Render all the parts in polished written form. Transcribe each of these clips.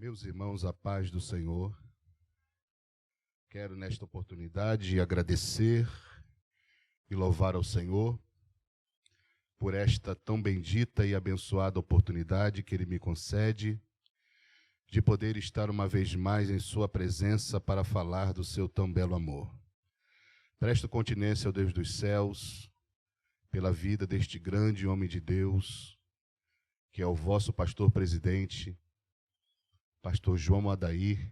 Meus irmãos, a paz do Senhor. Quero nesta oportunidade agradecer e louvar ao Senhor por esta tão bendita e abençoada oportunidade que Ele me concede de poder estar uma vez mais em Sua presença para falar do Seu tão belo amor. Presto continência ao Deus dos céus pela vida deste grande homem de Deus, que é o vosso pastor presidente, pastor João Adair,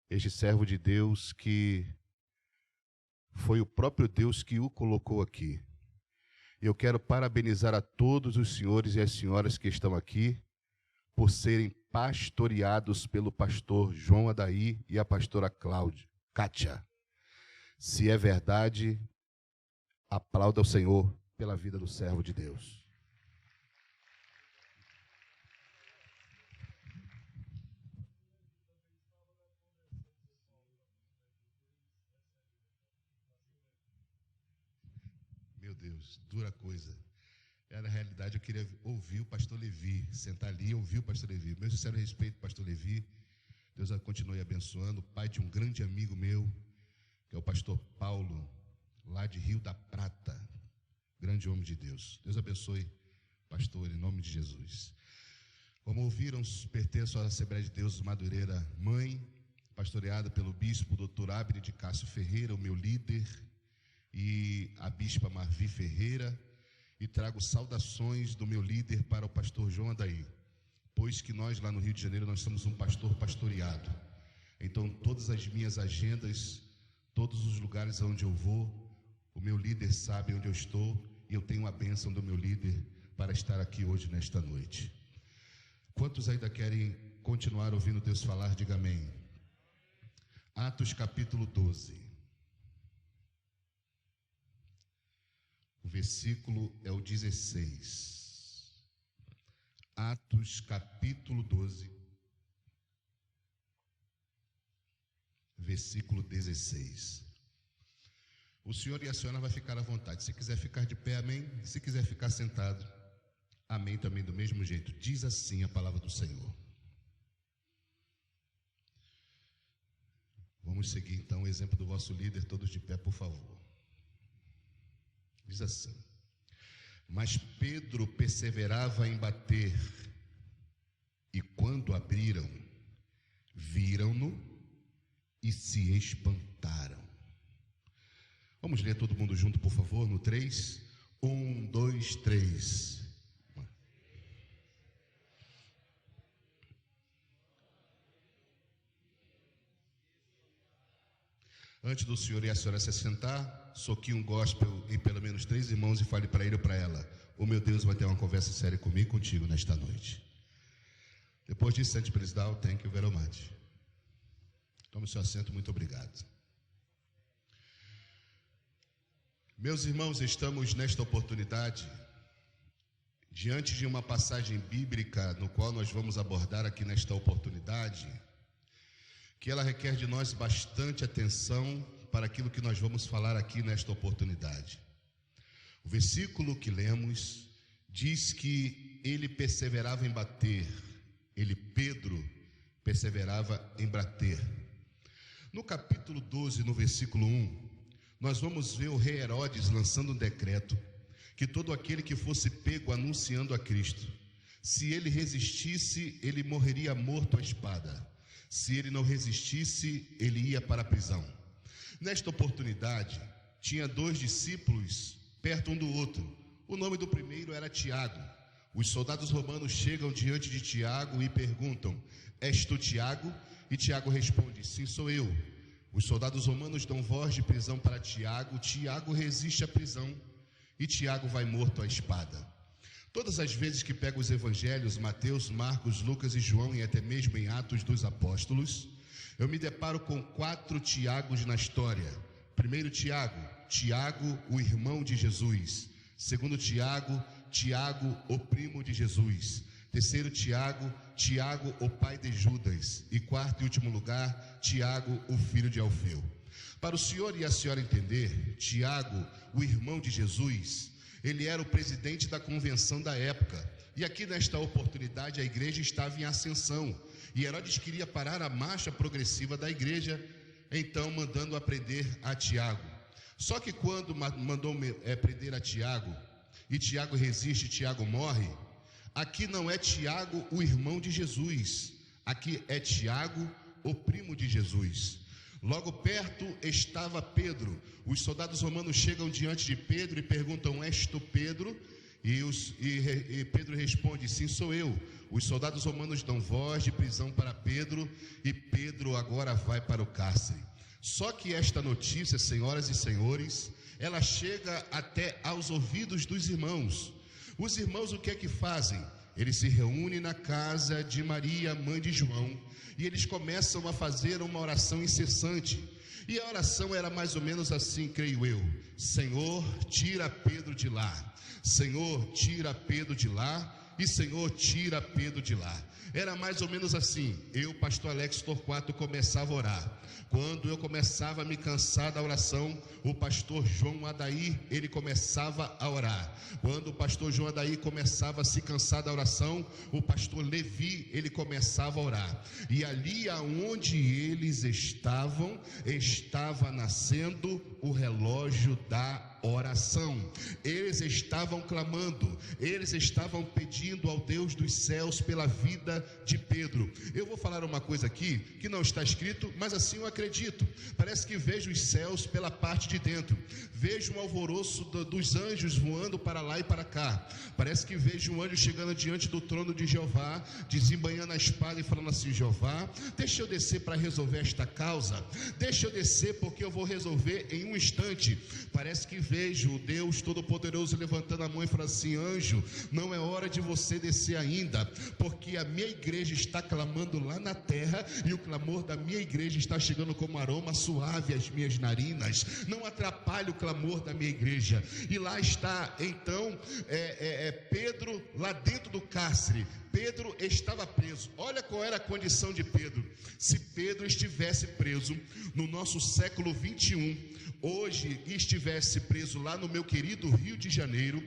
este servo de Deus que foi o próprio Deus que o colocou aqui. Eu quero parabenizar a todos os senhores e as senhoras que estão aqui por serem pastoreados pelo pastor João Adair e a pastora Kátia. Se é verdade, aplauda o Senhor pela vida do servo de Deus. Meu Deus, dura coisa. Na realidade, eu queria ouvir o pastor Levi, sentar ali e ouvir o pastor Levi. Meu sincero respeito, pastor Levi. Deus continue abençoando. Pai de um grande amigo meu, que é o pastor Paulo, lá de Rio da Prata. Grande homem de Deus. Deus abençoe, pastor, em nome de Jesus. Como ouviram, pertenço à Assembleia de Deus Madureira Mãe, pastoreada pelo bispo Dr. Abner de Cássio Ferreira, o meu líder, e a bispa Marvi Ferreira, e trago saudações do meu líder para o pastor João Adair, pois que nós lá no Rio de Janeiro, nós somos um pastor pastoreado. Então todas as minhas agendas, todos os lugares onde eu vou, o meu líder sabe onde eu estou, e eu tenho a bênção do meu líder para estar aqui hoje nesta noite. Quantos ainda querem continuar ouvindo Deus falar? Diga amém. Atos capítulo 12. O versículo é o 16. Atos capítulo 12, versículo 16. O senhor e a senhora vai ficar à vontade. Se quiser ficar de pé, amém. Se quiser ficar sentado, amém também do mesmo jeito. Diz assim a palavra do Senhor. Vamos seguir então o exemplo do vosso líder, todos de pé, por favor. Diz assim: mas Pedro perseverava em bater, e quando abriram, viram-no e se espantaram. Vamos ler todo mundo junto, por favor, no 3. 1, 2, 3. Antes do senhor e a senhora se sentar, soque um gospel em pelo menos 3 irmãos e fale para ele ou para ela: o meu Deus vai ter uma conversa séria comigo e contigo nesta noite. Depois disso, Santo Presidal, thank you very much. Tome o seu assento, muito obrigado. Meus irmãos, estamos nesta oportunidade diante de uma passagem bíblica no qual nós vamos abordar aqui nesta oportunidade, que ela requer de nós bastante atenção para aquilo que nós vamos falar aqui nesta oportunidade. O versículo que lemos diz que ele perseverava em bater, Pedro, perseverava em bater. No capítulo 12, no versículo 1, nós vamos ver o rei Herodes lançando um decreto que todo aquele que fosse pego anunciando a Cristo, se ele resistisse, ele morreria morto à espada. Se ele não resistisse, ele ia para a prisão. Nesta oportunidade, tinha 2 discípulos perto um do outro. O nome do primeiro era Tiago. Os soldados romanos chegam diante de Tiago e perguntam: és tu Tiago? E Tiago responde: sim, sou eu. Os soldados romanos dão voz de prisão para Tiago. Tiago resiste à prisão e Tiago vai morto à espada. Todas as vezes que pego os evangelhos, Mateus, Marcos, Lucas e João, e até mesmo em Atos dos Apóstolos, eu me deparo com 4 Tiagos na história. Primeiro Tiago, o irmão de Jesus. Segundo Tiago, o primo de Jesus. Terceiro Tiago, o pai de Judas. E quarto e último lugar, Tiago, o filho de Alfeu. Para o senhor e a senhora entender, Tiago, o irmão de Jesus, ele era o presidente da convenção da época. E aqui nesta oportunidade a igreja estava em ascensão. E Herodes queria parar a marcha progressiva da igreja, então mandando prender a Tiago. Só que quando mandou prender a Tiago, e Tiago resiste, Tiago morre, aqui não é Tiago o irmão de Jesus, aqui é Tiago o primo de Jesus. Logo perto estava Pedro. Os soldados romanos chegam diante de Pedro e perguntam: és tu Pedro? E Pedro responde: sim, sou eu. Os soldados romanos dão voz de prisão para Pedro, e Pedro agora vai para o cárcere. Só que esta notícia, senhoras e senhores, ela chega até aos ouvidos dos irmãos. Os irmãos o que é que fazem? Eles se reúnem na casa de Maria, mãe de João, e eles começam a fazer uma oração incessante. E a oração era mais ou menos assim, creio eu: Senhor, tira Pedro de lá. Senhor, tira Pedro de lá. E Senhor, tira Pedro de lá. Era mais ou menos assim. Eu, pastor Alex Torquato, começava a orar. Quando eu começava a me cansar da oração, o pastor João Adair, ele começava a orar. Quando o pastor João Adair começava a se cansar da oração, o pastor Levi, ele começava a orar. E ali aonde eles estavam, estava nascendo o relógio da oração. Eles estavam clamando, eles estavam pedindo ao Deus dos céus pela vida de Pedro. Eu vou falar uma coisa aqui que não está escrito, mas assim eu acredito. Parece que vejo os céus pela parte de dentro. Vejo um alvoroço dos anjos voando para lá e para cá. Parece que vejo um anjo chegando diante do trono de Jeová, desembanhando a espada e falando assim: Jeová, deixa eu descer para resolver esta causa. Deixa eu descer porque eu vou resolver em um instante. Parece que vejo o Deus Todo-Poderoso levantando a mão e falando assim: anjo, não é hora de você descer ainda, porque a minha igreja está clamando lá na terra, e o clamor da minha igreja está chegando como aroma suave às minhas narinas. Não atrapalhe o clamor da minha igreja. E lá está então Pedro, lá dentro do cárcere. Pedro estava preso. Olha qual era a condição de Pedro. Se Pedro estivesse preso no nosso século 21, hoje estivesse preso lá no meu querido Rio de Janeiro,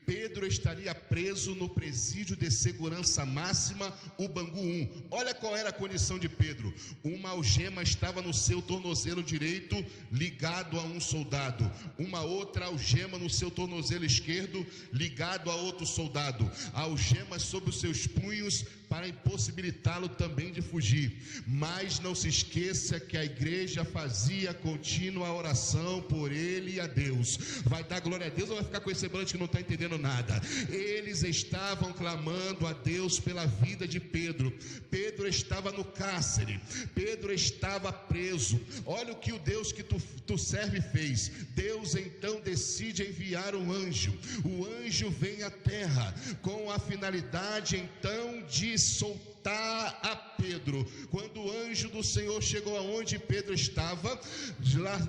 Pedro estaria preso no presídio de segurança máxima, o Bangu 1. Olha qual era a condição de Pedro. Uma algema estava no seu tornozelo direito, ligado a um soldado. Uma outra algema no seu tornozelo esquerdo, ligado a outro soldado. Algemas sobre os seus punhos para impossibilitá-lo também de fugir. Mas não se esqueça que a igreja fazia contínua oração por ele e a Deus. Vai dar glória a Deus ou vai ficar com esse semblante que não está entendendo nada? Eles estavam clamando a Deus pela vida de Pedro. Pedro estava no cárcere, Pedro estava preso. Olha o que o Deus que tu serve fez. Deus então decide enviar um anjo. O anjo vem à terra com a finalidade então de soltar a Pedro. Quando o anjo do Senhor chegou aonde Pedro estava,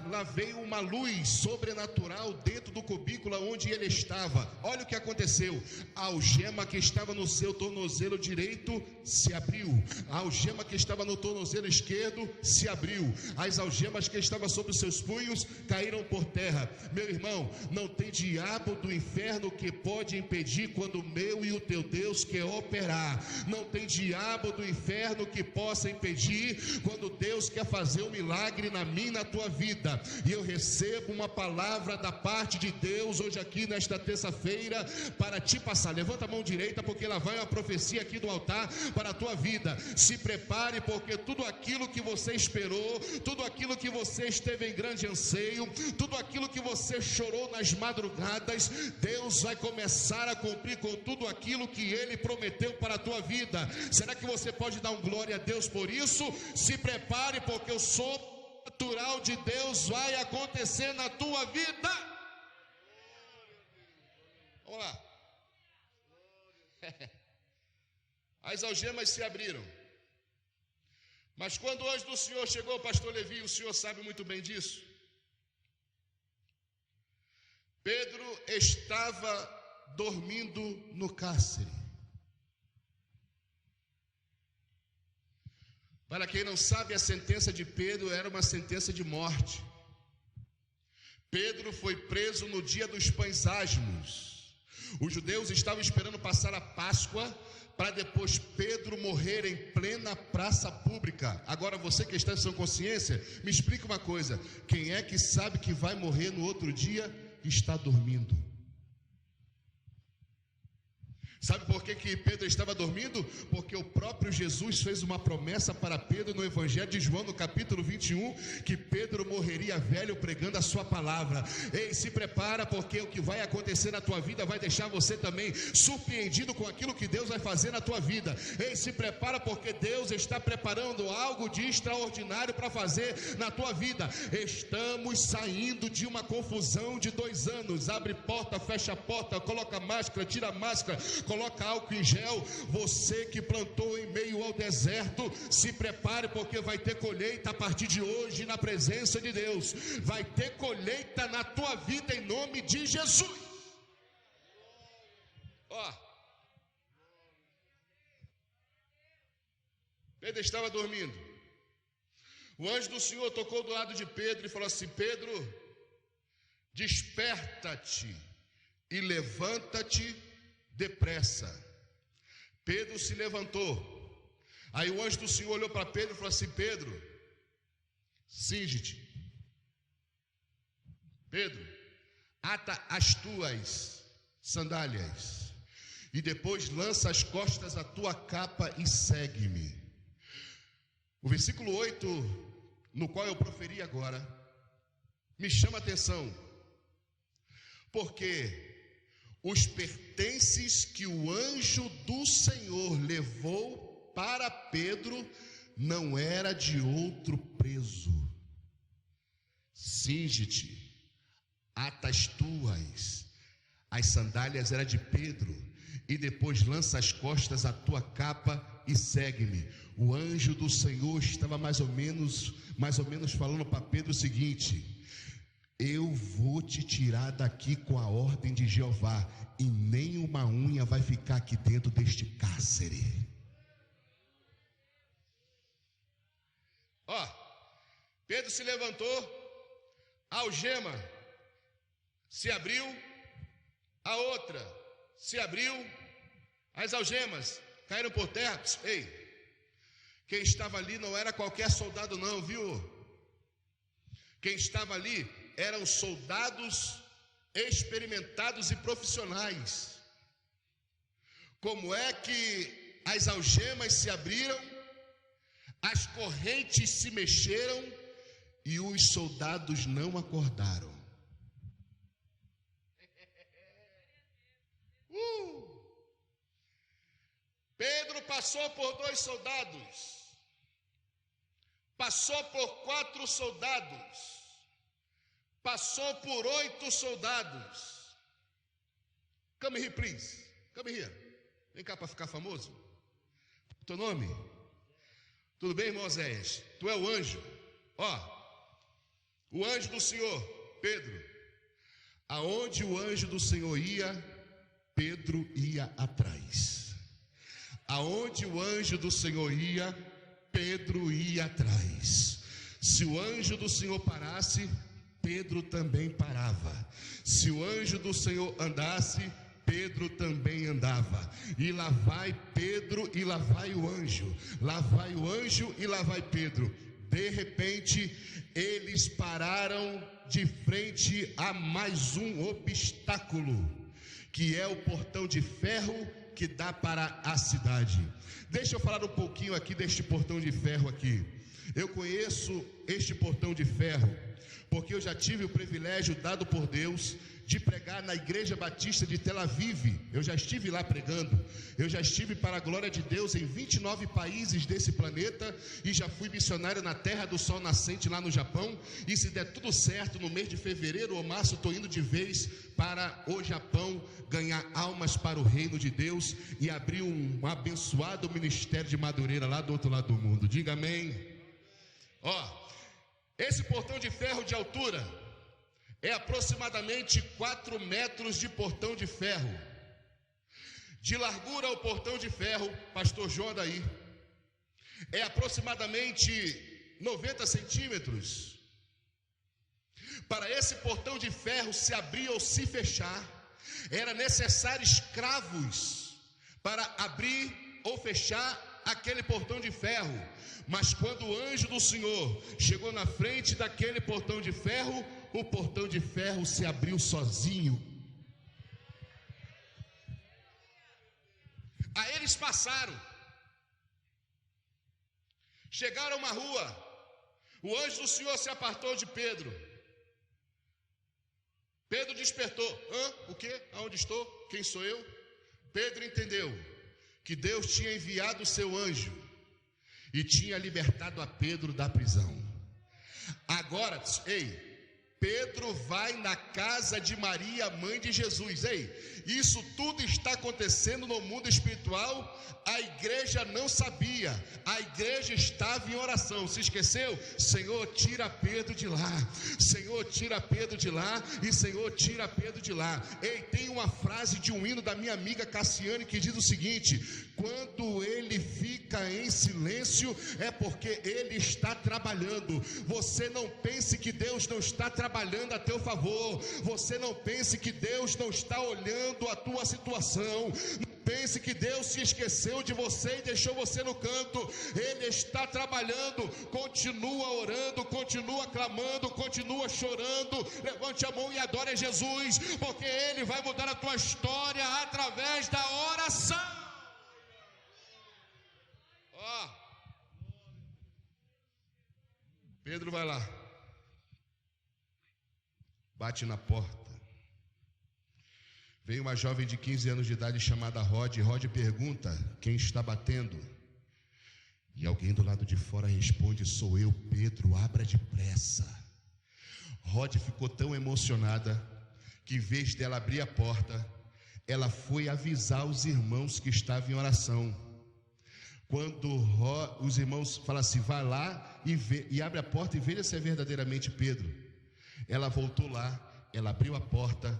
lá veio uma luz sobrenatural dentro do cubículo onde ele estava. Olha o que aconteceu: a algema que estava no seu tornozelo direito se abriu, a algema que estava no tornozelo esquerdo se abriu, as algemas que estavam sobre os seus punhos caíram por terra. Meu irmão, não tem diabo do inferno que pode impedir quando o meu e o teu Deus quer operar. Não tem diabo do inferno que possa impedir quando Deus quer fazer um milagre na minha e na tua vida. E eu recebo uma palavra da parte de Deus hoje aqui nesta terça-feira para te passar. Levanta a mão direita, porque lá vai uma profecia aqui do altar para a tua vida. Se prepare, porque tudo aquilo que você esperou, tudo aquilo que você esteve em grande anseio, tudo aquilo que você chorou nas madrugadas, Deus vai começar a cumprir com tudo aquilo que Ele prometeu para a tua vida. Será que você pode dar um glória a Deus por isso? Se prepare, porque o sobrenatural de Deus vai acontecer na tua vida. Vamos lá. As algemas se abriram. Mas quando o anjo do Senhor chegou, pastor Levi, o senhor sabe muito bem disso. Pedro estava dormindo no cárcere. Para quem não sabe, a sentença de Pedro era uma sentença de morte. Pedro foi preso no dia dos pães asmos. Os judeus estavam esperando passar a Páscoa para depois Pedro morrer em plena praça pública. Agora você que está em sua consciência, me explica uma coisa: quem é que sabe que vai morrer no outro dia e está dormindo? Sabe por que Pedro estava dormindo? Porque o próprio Jesus fez uma promessa para Pedro no Evangelho de João, no capítulo 21, que Pedro morreria velho pregando a sua palavra. Ei, se prepara, porque o que vai acontecer na tua vida vai deixar você também surpreendido com aquilo que Deus vai fazer na tua vida. Ei, se prepara, porque Deus está preparando algo de extraordinário para fazer na tua vida. Estamos saindo de uma confusão de 2 anos. Abre porta, fecha a porta, coloca máscara, tira a máscara, coloca álcool em gel. Você que plantou em meio ao deserto, se prepare, porque vai ter colheita a partir de hoje na presença de Deus. Vai ter colheita na tua vida em nome de Jesus. Ó, Pedro estava dormindo. O anjo do Senhor tocou do lado de Pedro e falou assim: Pedro, desperta-te e levanta-te depressa. Pedro se levantou. Aí o anjo do Senhor olhou para Pedro e falou assim: Pedro, cinge-te. Pedro, ata as tuas sandálias e depois lança as costas a tua capa e segue-me. O versículo 8, no qual eu proferi agora, me chama a atenção, porque os pertences que o anjo do Senhor levou para Pedro não era de outro preso. Cinge-te, ata as tuas. As sandálias eram de Pedro. E depois lança as costas a tua capa e segue-me. O anjo do Senhor estava mais ou menos falando para Pedro o seguinte: eu vou te tirar daqui com a ordem de Jeová, e nem uma unha vai ficar aqui dentro deste cárcere. Ó, Pedro se levantou, a algema se abriu, a outra se abriu, as algemas caíram por terra. Ei, quem estava ali não era qualquer soldado não, viu? Quem estava ali eram soldados experimentados e profissionais. Como é que as algemas se abriram, as correntes se mexeram e os soldados não acordaram? Pedro passou por 2 soldados, passou por 4 soldados, passou por 8 soldados. Come here, please. Come here. Vem cá para ficar famoso. Teu nome? Tudo bem, irmão Zéias? Tu é o anjo. Ó, o anjo do Senhor, Pedro. Aonde o anjo do Senhor ia, Pedro ia atrás. Aonde o anjo do Senhor ia, Pedro ia atrás. Se o anjo do Senhor parasse, Pedro também parava. Se o anjo do Senhor andasse, Pedro também andava. E lá vai Pedro e lá vai o anjo. Lá vai o anjo e lá vai Pedro. De repente, eles pararam de frente a mais um obstáculo, que é o portão de ferro que dá para a cidade. Deixa eu falar um pouquinho aqui deste portão de ferro aqui. Eu conheço este portão de ferro porque eu já tive o privilégio dado por Deus de pregar na Igreja Batista de Tel Aviv. Eu já estive lá pregando. Eu já estive, para a glória de Deus, em 29 países desse planeta, e já fui missionário na Terra do Sol Nascente lá no Japão. E se der tudo certo, no mês de fevereiro ou março, estou indo de vez para o Japão ganhar almas para o reino de Deus e abrir um abençoado ministério de Madureira lá do outro lado do mundo. Diga amém. Ó, esse portão de ferro de altura é aproximadamente 4 metros de portão de ferro. De largura ao portão de ferro, pastor João daí, é aproximadamente 90 centímetros. Para esse portão de ferro se abrir ou se fechar, Era necessário escravos para abrir ou fechar aquele portão de ferro. Mas quando o anjo do Senhor chegou na frente daquele portão de ferro, o portão de ferro se abriu sozinho. Aí eles passaram, chegaram a uma rua, o anjo do Senhor se apartou de Pedro. Pedro despertou. O quê? Aonde estou? Quem sou eu? Pedro entendeu que Deus tinha enviado o seu anjo e tinha libertado a Pedro da prisão. Agora, Pedro vai na casa de Maria, mãe de Jesus. Isso tudo está acontecendo no mundo espiritual. A igreja não sabia, a igreja estava em oração. Se esqueceu? Senhor, tira Pedro de lá. Senhor, tira Pedro de lá. E Senhor, tira Pedro de lá. Tem uma frase de um hino da minha amiga Cassiane que diz o seguinte: quando ele fica em silêncio, é porque ele está trabalhando. Você não pense que Deus não está trabalhando a teu favor. Você não pense que Deus não está olhando a tua situação. Não pense que Deus se esqueceu de você e deixou você no canto. Ele está trabalhando. Continua orando, continua clamando, continua chorando. Levante a mão e adore a Jesus, porque Ele vai mudar a tua história através da oração. Pedro vai lá, bate na porta. Vem uma jovem de 15 anos de idade chamada Rod. Rod pergunta: quem está batendo? E alguém do lado de fora responde: sou eu, Pedro, abra depressa. Rod ficou tão emocionada que, em vez dela abrir a porta, ela foi avisar os irmãos que estavam em oração. Quando os irmãos falam assim: vai lá e abre a porta e veja se é verdadeiramente Pedro. Ela voltou lá, ela abriu a porta.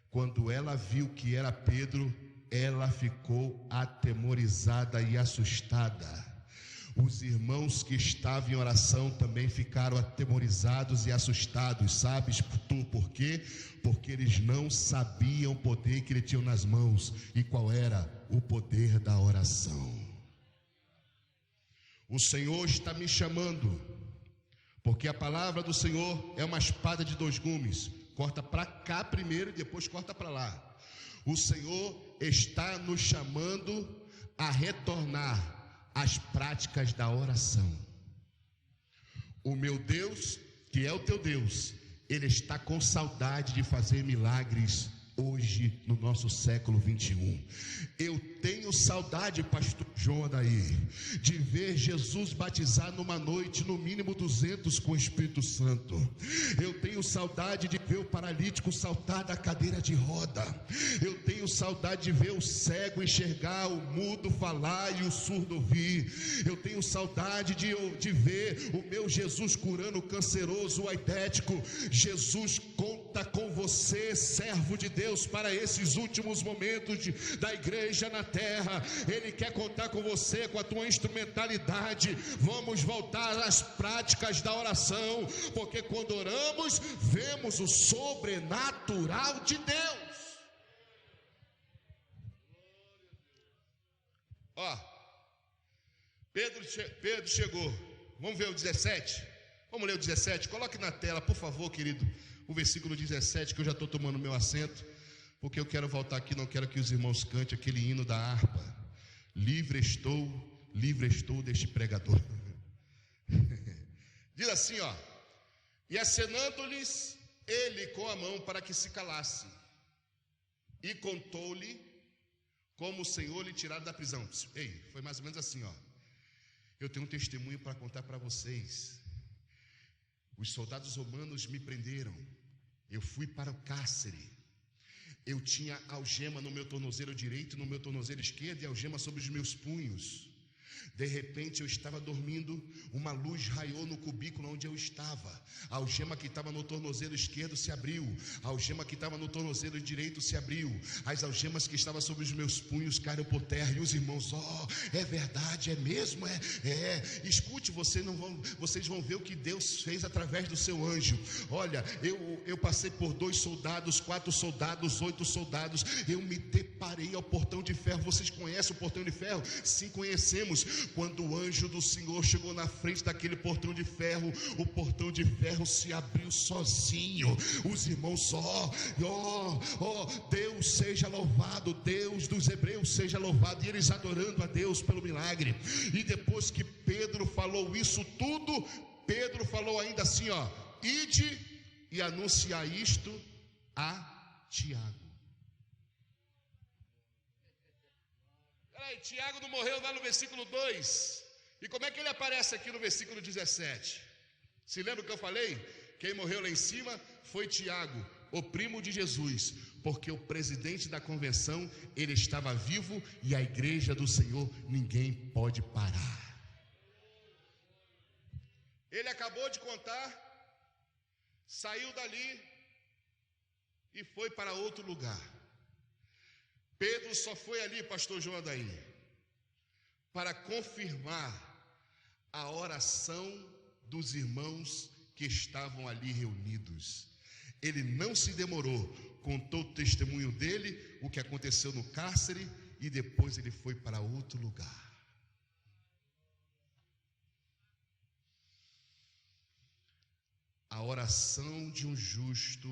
Quando ela viu que era Pedro, ela ficou atemorizada e assustada. Os irmãos que estavam em oração também ficaram atemorizados e assustados. Sabes por quê? Porque eles não sabiam o poder que ele tinha nas mãos. E qual era o poder da oração? O Senhor está me chamando, porque a palavra do Senhor é uma espada de dois gumes. Corta para cá primeiro e depois corta para lá. O Senhor está nos chamando a retornar às práticas da oração. O meu Deus, que é o teu Deus, Ele está com saudade de fazer milagres hoje no nosso século 21. Eu tenho saudade, pastor João Adair, de ver Jesus batizar numa noite no mínimo 200 com o Espírito Santo. Eu tenho saudade de ver o paralítico saltar da cadeira de roda. Eu tenho saudade de ver o cego enxergar, o mudo falar e o surdo ouvir. Eu tenho saudade de ver o meu Jesus curando o canceroso, o aidético. Jesus conta com você, servo de Deus, para esses últimos momentos da igreja na terra. Ele quer contar com você, com a tua instrumentalidade. Vamos voltar às práticas da oração, porque quando oramos, vemos o sobrenatural de Deus. Pedro chegou. Vamos ver o 17? Vamos ler o 17? Coloque na tela, por favor, querido, o versículo 17, que eu já estou tomando meu assento, porque eu quero voltar aqui, não quero que os irmãos cantem aquele hino da harpa. Livre estou deste pregador. Diz assim, e acenando-lhes ele com a mão para que se calasse, e contou-lhe como o Senhor lhe tirara da prisão. Foi mais ou menos assim, eu tenho um testemunho para contar para vocês. Os soldados romanos me prenderam, eu fui para o cárcere. Eu tinha algema no meu tornozelo direito e no meu tornozelo esquerdo, e algema sobre os meus punhos. De repente eu estava dormindo, uma luz raiou no cubículo onde eu estava. A algema que estava no tornozelo esquerdo se abriu, a algema que estava no tornozelo direito se abriu, as algemas que estavam sobre os meus punhos caíram por terra. E os irmãos, é verdade, é mesmo, escute, vocês vão ver o que Deus fez através do seu anjo. Olha, eu passei por 2 soldados, 4 soldados, 8 soldados, eu me deparei ao portão de ferro. Vocês conhecem o portão de ferro? Sim, conhecemos. Quando o anjo do Senhor chegou na frente daquele portão de ferro, o portão de ferro se abriu sozinho. Os irmãos, Deus seja louvado, Deus dos hebreus seja louvado. E eles adorando a Deus pelo milagre. E depois que Pedro falou isso tudo, Pedro falou ainda assim, ide e anunciar isto a Tiago. Tiago não morreu lá no versículo 2. E como é que ele aparece aqui no versículo 17? Se lembra o que eu falei? Quem morreu lá em cima foi Tiago, o primo de Jesus, porque o presidente da convenção, ele estava vivo, e a igreja do Senhor ninguém pode parar. Ele acabou de contar, saiu dali e foi para outro lugar. Pedro só foi ali, pastor João Adair, para confirmar a oração dos irmãos que estavam ali reunidos. Ele não se demorou, contou o testemunho dele, o que aconteceu no cárcere, e depois ele foi para outro lugar. A oração de um justo,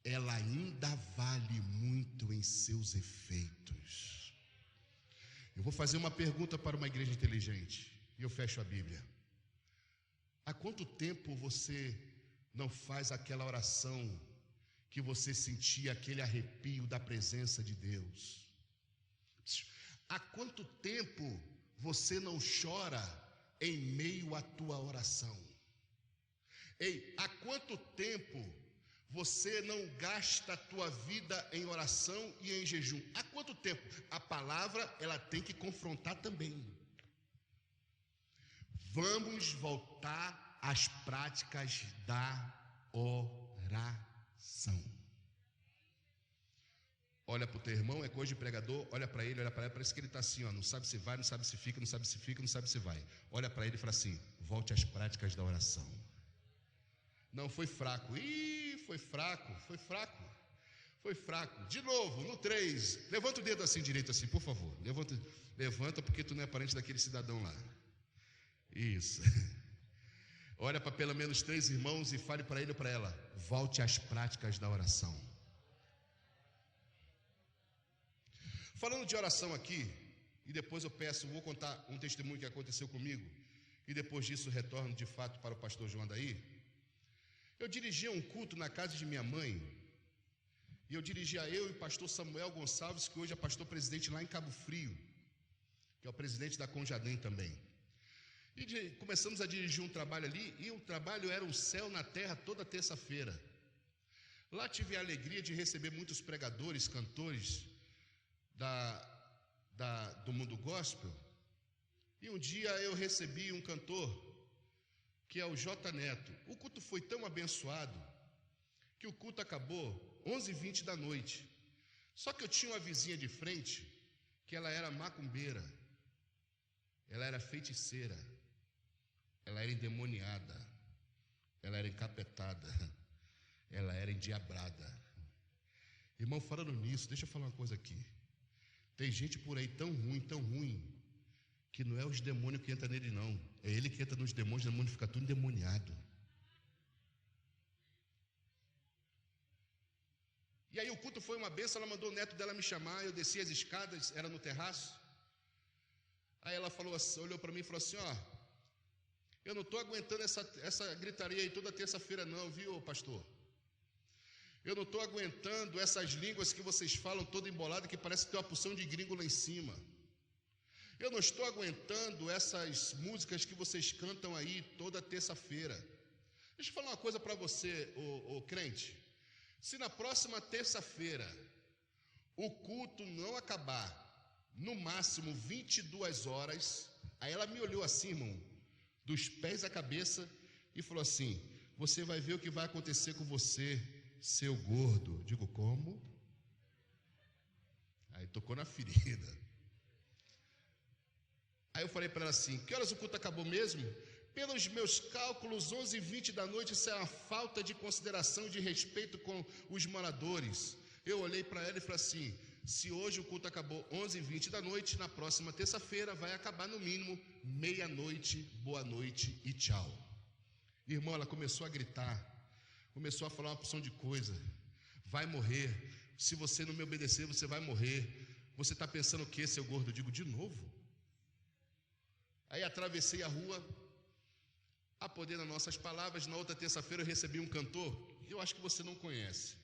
ela ainda vale muito em seus efeitos. Eu vou fazer uma pergunta para uma igreja inteligente, e eu fecho a Bíblia. Há quanto tempo você não faz aquela oração que você sentia aquele arrepio da presença de Deus? Há quanto tempo você não chora em meio à tua oração? Há quanto tempo você não gasta a tua vida em oração e em jejum? Há quanto tempo? A palavra, ela tem que confrontar também. Vamos voltar às práticas da oração. Olha para o teu irmão, é coisa de pregador, olha para ele, parece que ele está assim, não sabe se vai, não sabe se fica, não sabe se fica, não sabe se vai. Olha para ele e fala assim, volte às práticas da oração. Não, foi fraco. Foi fraco. De novo, no 3. Levanta o dedo assim direito, assim, por favor. Levanta, porque tu não é parente daquele cidadão lá. Isso. Olha para pelo menos 3 irmãos e fale para ele ou para ela: volte às práticas da oração. Falando de oração aqui, e depois vou contar um testemunho que aconteceu comigo, e depois disso retorno de fato para o pastor João Adair. Eu dirigia um culto na casa de minha mãe, e eu e o pastor Samuel Gonçalves, que hoje é pastor presidente lá em Cabo Frio, que é o presidente da Conjadem também. E começamos a dirigir um trabalho ali, e o trabalho era o céu na terra toda terça-feira. Lá tive a alegria de receber muitos pregadores, cantores do mundo gospel, e um dia eu recebi um cantor, que é o J. Neto. O culto foi tão abençoado, que o culto acabou 11h20 da noite. Só que eu tinha uma vizinha de frente, que ela era macumbeira, ela era feiticeira, ela era endemoniada, ela era encapetada, ela era endiabrada. Irmão, falando nisso, deixa eu falar uma coisa aqui. Tem gente por aí tão ruim, que não é os demônios que entram nele não, é ele que entra nos demônios, o demônio fica tudo endemoniado. E aí o culto foi uma bênção, ela mandou o neto dela me chamar, eu desci as escadas, era no terraço. Aí ela falou assim, olhou para mim e falou assim, eu não estou aguentando essa gritaria aí toda terça-feira não, viu, pastor? Eu não estou aguentando essas línguas que vocês falam toda embolada, que parece que tem uma porção de gringo lá em cima. Eu não estou aguentando essas músicas que vocês cantam aí toda terça-feira. Deixa eu falar uma coisa para você, ô crente. Se na próxima terça-feira o culto não acabar no máximo 22 horas. Aí ela me olhou assim, irmão, dos pés à cabeça, e falou assim: você vai ver o que vai acontecer com você, seu gordo. Digo, como? Aí tocou na ferida. Aí eu falei para ela assim: que horas o culto acabou mesmo? Pelos meus cálculos, 11h20 da noite. Isso é uma falta de consideração e de respeito com os moradores. Eu olhei para ela e falei assim: se hoje o culto acabou 11h20 da noite, na próxima terça-feira vai acabar no mínimo meia-noite. Boa noite e tchau. Irmão, ela começou a gritar, começou a falar uma porção de coisa. Vai morrer, se você não me obedecer, você vai morrer. Você está pensando o que, seu gordo? Eu digo, de novo? Aí atravessei a rua, a poder das nossas palavras. Na outra terça-feira eu recebi um cantor, eu acho que você não conhece,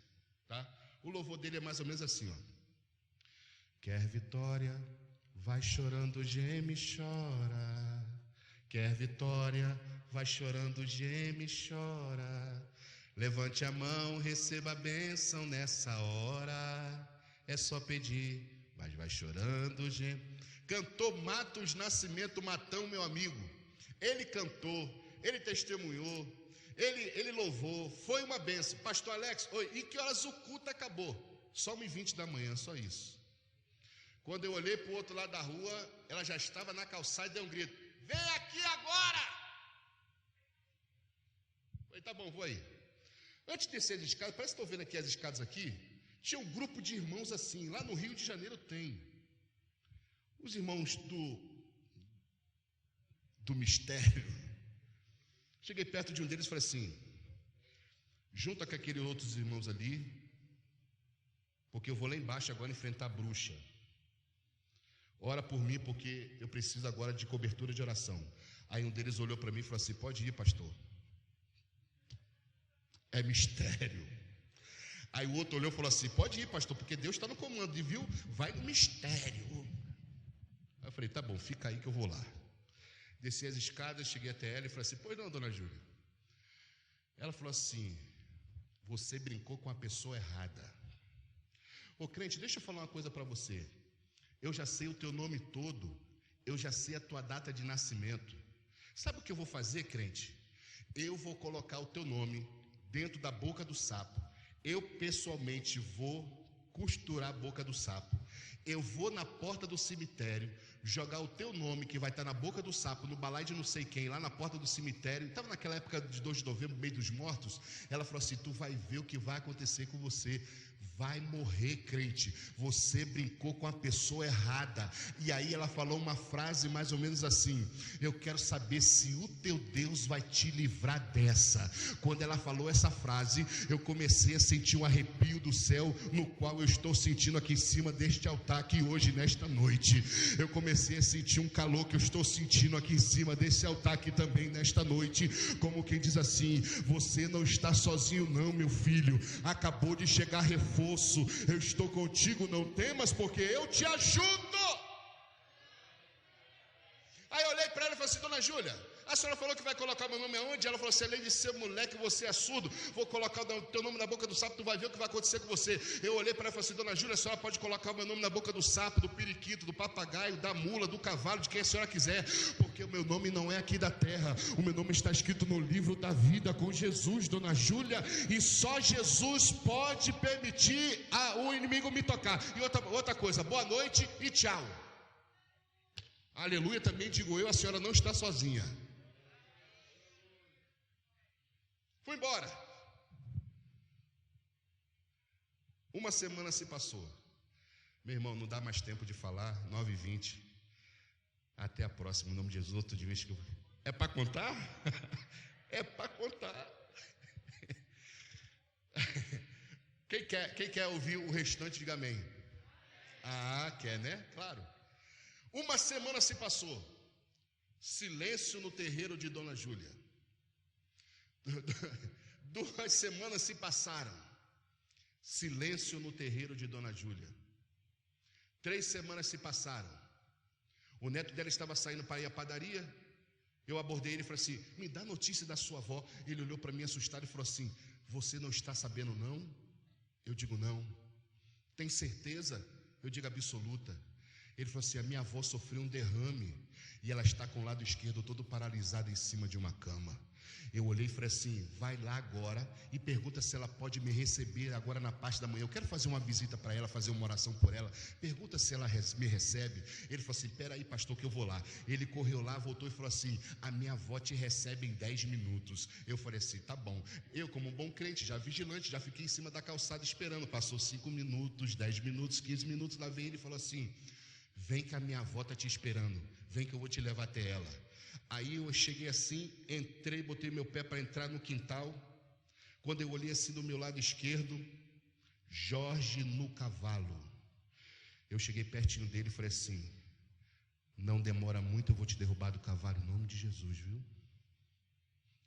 tá? O louvor dele é mais ou menos assim, ó. Quer vitória, vai chorando, geme, chora. Quer vitória, vai chorando, geme, chora. Levante a mão, receba a bênção nessa hora. É só pedir, mas vai chorando, geme. Cantou Matos Nascimento, Matão, meu amigo. Ele cantou, ele testemunhou, ele louvou, foi uma bênção. Pastor Alex, oi, e que horas o culto acabou? Só 1h20 da manhã, só isso. Quando eu olhei para o outro lado da rua, ela já estava na calçada e deu um grito: vem aqui agora! Falei, tá bom, vou aí. Antes de descer as escadas, parece que estou vendo aqui as escadas aqui, tinha um grupo de irmãos assim, lá no Rio de Janeiro tem. Os irmãos do mistério. Cheguei perto de um deles e falei assim: junta com aqueles outros irmãos ali, porque eu vou lá embaixo agora enfrentar a bruxa. Ora por mim, porque eu preciso agora de cobertura de oração. Aí um deles olhou para mim e falou assim: pode ir, pastor. É mistério. Aí o outro olhou e falou assim: pode ir, pastor, porque Deus está no comando. E viu, vai no mistério. Aí eu falei: tá bom, fica aí que eu vou lá. Desci as escadas, cheguei até ela e falei assim: pois não, dona Júlia. Ela falou assim: você brincou com a pessoa errada. Ô crente, deixa eu falar uma coisa para você. Eu já sei o teu nome todo, eu já sei a tua data de nascimento. Sabe o que eu vou fazer, crente? Eu vou colocar o teu nome dentro da boca do sapo. Eu pessoalmente vou costurar a boca do sapo. Eu vou na porta do cemitério jogar o teu nome, que vai estar na boca do sapo, no balaio de não sei quem, lá na porta do cemitério. Estava naquela época de 2 de novembro, meio dos mortos. Ela falou assim: tu vai ver o que vai acontecer com você. Vai morrer, crente. Você brincou com a pessoa errada. E aí ela falou uma frase mais ou menos assim: eu quero saber se o teu Deus vai te livrar dessa. Quando ela falou essa frase, eu comecei a sentir um arrepio do céu, no qual eu estou sentindo aqui em cima deste altar, aqui hoje, nesta noite. Eu comecei a sentir um calor que eu estou sentindo aqui em cima desse altar aqui também nesta noite. Como quem diz assim: você não está sozinho não, meu filho. Acabou de chegar reforço. Eu estou contigo, não temas, porque eu te ajudo. Aí eu olhei para ela e falei assim: dona Júlia, a senhora falou que vai colocar meu nome aonde? Ela falou assim: além de ser moleque, você é surdo. Vou colocar o teu nome na boca do sapo, tu vai ver o que vai acontecer com você. Eu olhei para ela e falei assim: dona Júlia, a senhora pode colocar o meu nome na boca do sapo, do periquito, do papagaio, da mula, do cavalo, de quem a senhora quiser, porque o meu nome não é aqui da terra. O meu nome está escrito no livro da vida com Jesus, dona Júlia, e só Jesus pode permitir o inimigo me tocar. E outra coisa, boa noite e tchau. Aleluia, também digo eu, a senhora não está sozinha. Fui embora. Uma semana se passou. Meu irmão, não dá mais tempo de falar. 9h20. Até a próxima, em nome de Jesus. Outro dia que eu... É para contar? É para contar. Quem quer ouvir o restante, diga amém. Ah, quer, né? Claro. Uma semana se passou. Silêncio no terreiro de dona Júlia. 2 semanas se passaram. Silêncio no terreiro de dona Júlia. 3 semanas se passaram. O neto dela estava saindo para ir à padaria. Eu abordei ele e falei assim: me dá notícia da sua avó. Ele olhou para mim assustado e falou assim: você não está sabendo não? Eu digo: não. Tem certeza? Eu digo: absoluta. Ele falou assim: a minha avó sofreu um derrame e ela está com o lado esquerdo todo paralisado em cima de uma cama. Eu olhei e falei assim: vai lá agora e pergunta se ela pode me receber agora na parte da manhã. Eu quero fazer uma visita para ela, fazer uma oração por ela. Pergunta se ela me recebe. Ele falou assim: espera aí, pastor, que eu vou lá. Ele correu lá, voltou e falou assim: a minha avó te recebe em 10 minutos. Eu falei assim: tá bom. Eu, como um bom crente, já vigilante, já fiquei em cima da calçada esperando. Passou 5 minutos, 10 minutos, 15 minutos. Lá veio ele e falou assim: vem que a minha avó está te esperando. Vem que eu vou te levar até ela. Aí eu cheguei assim, entrei, botei meu pé para entrar no quintal. Quando eu olhei assim do meu lado esquerdo, Jorge no cavalo. Eu cheguei pertinho dele e falei assim: não demora muito, eu vou te derrubar do cavalo em nome de Jesus, viu?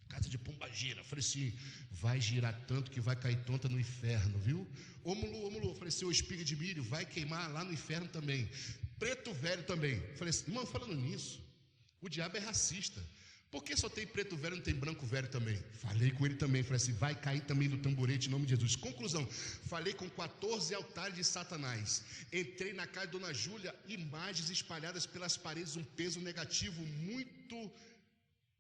Casa de pomba gira. Eu falei assim: vai girar tanto que vai cair tonta no inferno, viu? Ô Mulu, eu falei assim: o espiga de milho vai queimar lá no inferno também. Preto velho também. Eu falei assim: irmão, falando nisso, o diabo é racista. Por que só tem preto velho e não tem branco velho também? Falei com ele também, falei assim: vai cair também do tamborete em nome de Jesus. Conclusão, falei com 14 altares de Satanás. Entrei na casa de Dona Júlia, imagens espalhadas pelas paredes, um peso negativo muito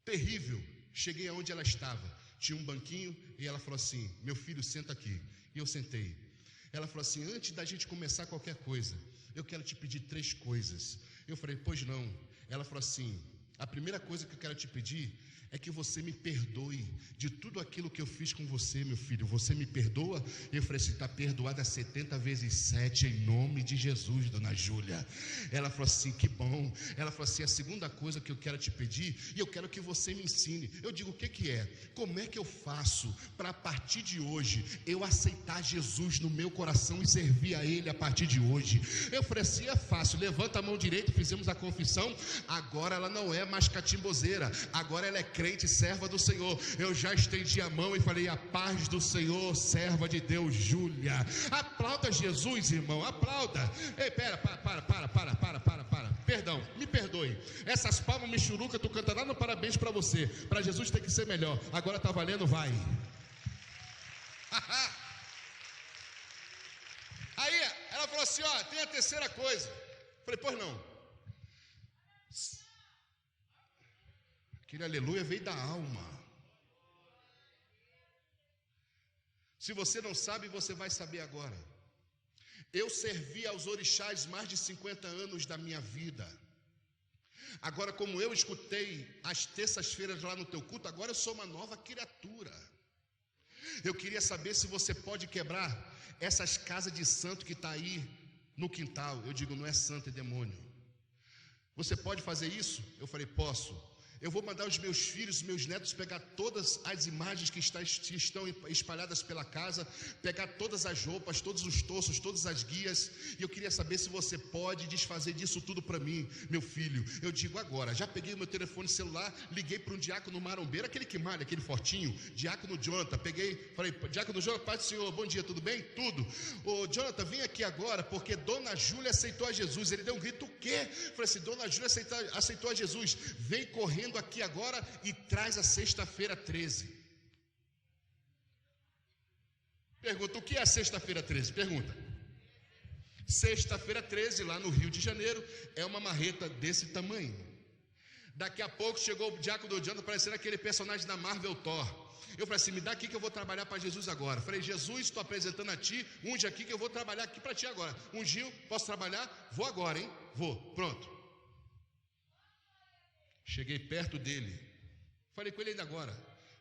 terrível. Cheguei aonde ela estava, tinha um banquinho e ela falou assim: meu filho, senta aqui. E eu sentei. Ela falou assim: antes da gente começar qualquer coisa, eu quero te pedir 3 coisas. Eu falei: pois não. Ela falou assim: a primeira coisa que eu quero te pedir é que você me perdoe de tudo aquilo que eu fiz com você, meu filho. Você me perdoa? Eu falei assim: está perdoada 70 vezes 7 em nome de Jesus, Dona Júlia. Ela falou assim: que bom. Ela falou assim: a segunda coisa que eu quero te pedir, e eu quero que você me ensine. Eu digo: o que é? Como é que eu faço para a partir de hoje eu aceitar Jesus no meu coração e servir a Ele a partir de hoje? Eu falei assim: é fácil, levanta a mão direita, fizemos a confissão. Agora ela não é mais catimbozeira, agora ela é crente, serva do Senhor. Eu já estendi a mão e falei: a paz do Senhor, serva de Deus, Júlia. Aplauda Jesus, irmão, aplauda. Ei, pera, para. Perdão, me perdoe. Essas palmas michuruca, tu canta lá no parabéns para você. Para Jesus tem que ser melhor. Agora tá valendo, vai. Aí ela falou assim: ó, tem a terceira coisa. Falei: pois não. Aquele aleluia veio da alma. Se você não sabe, você vai saber agora. Eu servi aos orixás mais de 50 anos da minha vida. Agora, como eu escutei às terças-feiras lá no teu culto, agora eu sou uma nova criatura. Eu queria saber se você pode quebrar essas casas de santo que está aí no quintal. Eu digo: não é santo, é demônio. Você pode fazer isso? Eu falei: posso. Eu vou mandar os meus filhos, meus netos, pegar todas as imagens que estão espalhadas pela casa, pegar todas as roupas, todos os torsos, todas as guias, e eu queria saber se você pode desfazer disso tudo para mim, meu filho. Eu digo: agora. Já peguei o meu telefone celular, liguei para um diácono marombeiro, aquele que malha, aquele fortinho, diácono Jonathan. Falei: diácono Jonathan, paz do Senhor, bom dia, tudo bem? Tudo. Ô Jonathan, vem aqui agora, porque Dona Júlia aceitou a Jesus. Ele deu um grito: o quê? Falei assim: Dona Júlia aceitou a Jesus. Vem correndo aqui agora e traz a sexta-feira 13. Pergunta: o que é a sexta-feira 13? Pergunta. Sexta-feira 13, lá no Rio de Janeiro, é uma marreta desse tamanho. Daqui a pouco chegou o diácono do Jonathan, parecendo aquele personagem da Marvel Thor. Eu falei assim: me dá aqui que eu vou trabalhar para Jesus agora. Falei: Jesus, estou apresentando a ti, unge aqui que eu vou trabalhar aqui para ti agora. Ungiu, posso trabalhar? Vou agora, hein? Vou, pronto. Cheguei perto dele, falei com ele ainda agora,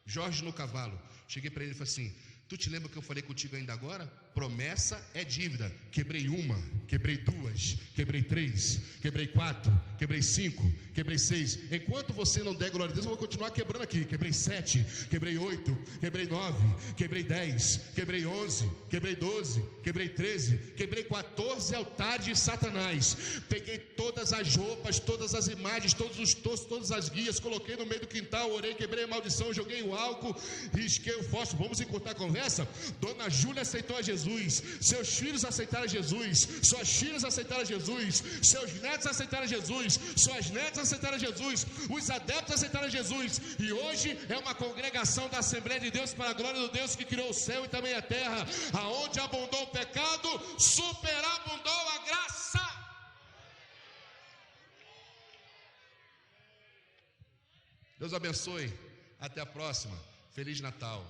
Jorge no cavalo. Cheguei para ele e falei assim: tu te lembra que eu falei contigo ainda agora? Promessa é dívida. Quebrei 1, quebrei 2, quebrei 3, quebrei 4, quebrei 5, quebrei 6. Enquanto você não der glória a Deus, eu vou continuar quebrando aqui. Quebrei 7, quebrei 8, quebrei 9, quebrei 10, quebrei 11, quebrei 12, quebrei 13, quebrei 14 altares de Satanás. Peguei todas as roupas, todas as imagens, todos os tostos, todas as guias, coloquei no meio do quintal, orei, quebrei a maldição, joguei o álcool, risquei o fósforo. Vamos encurtar a conversa? Dona Júlia aceitou a Jesus. Seus filhos aceitaram Jesus, suas filhas aceitaram Jesus, seus netos aceitaram Jesus, suas netas aceitaram Jesus, os adeptos aceitaram Jesus, e hoje é uma congregação da Assembleia de Deus para a glória do Deus que criou o céu e também a terra. Aonde abundou o pecado, superabundou a graça. Deus abençoe. Até a próxima. Feliz Natal.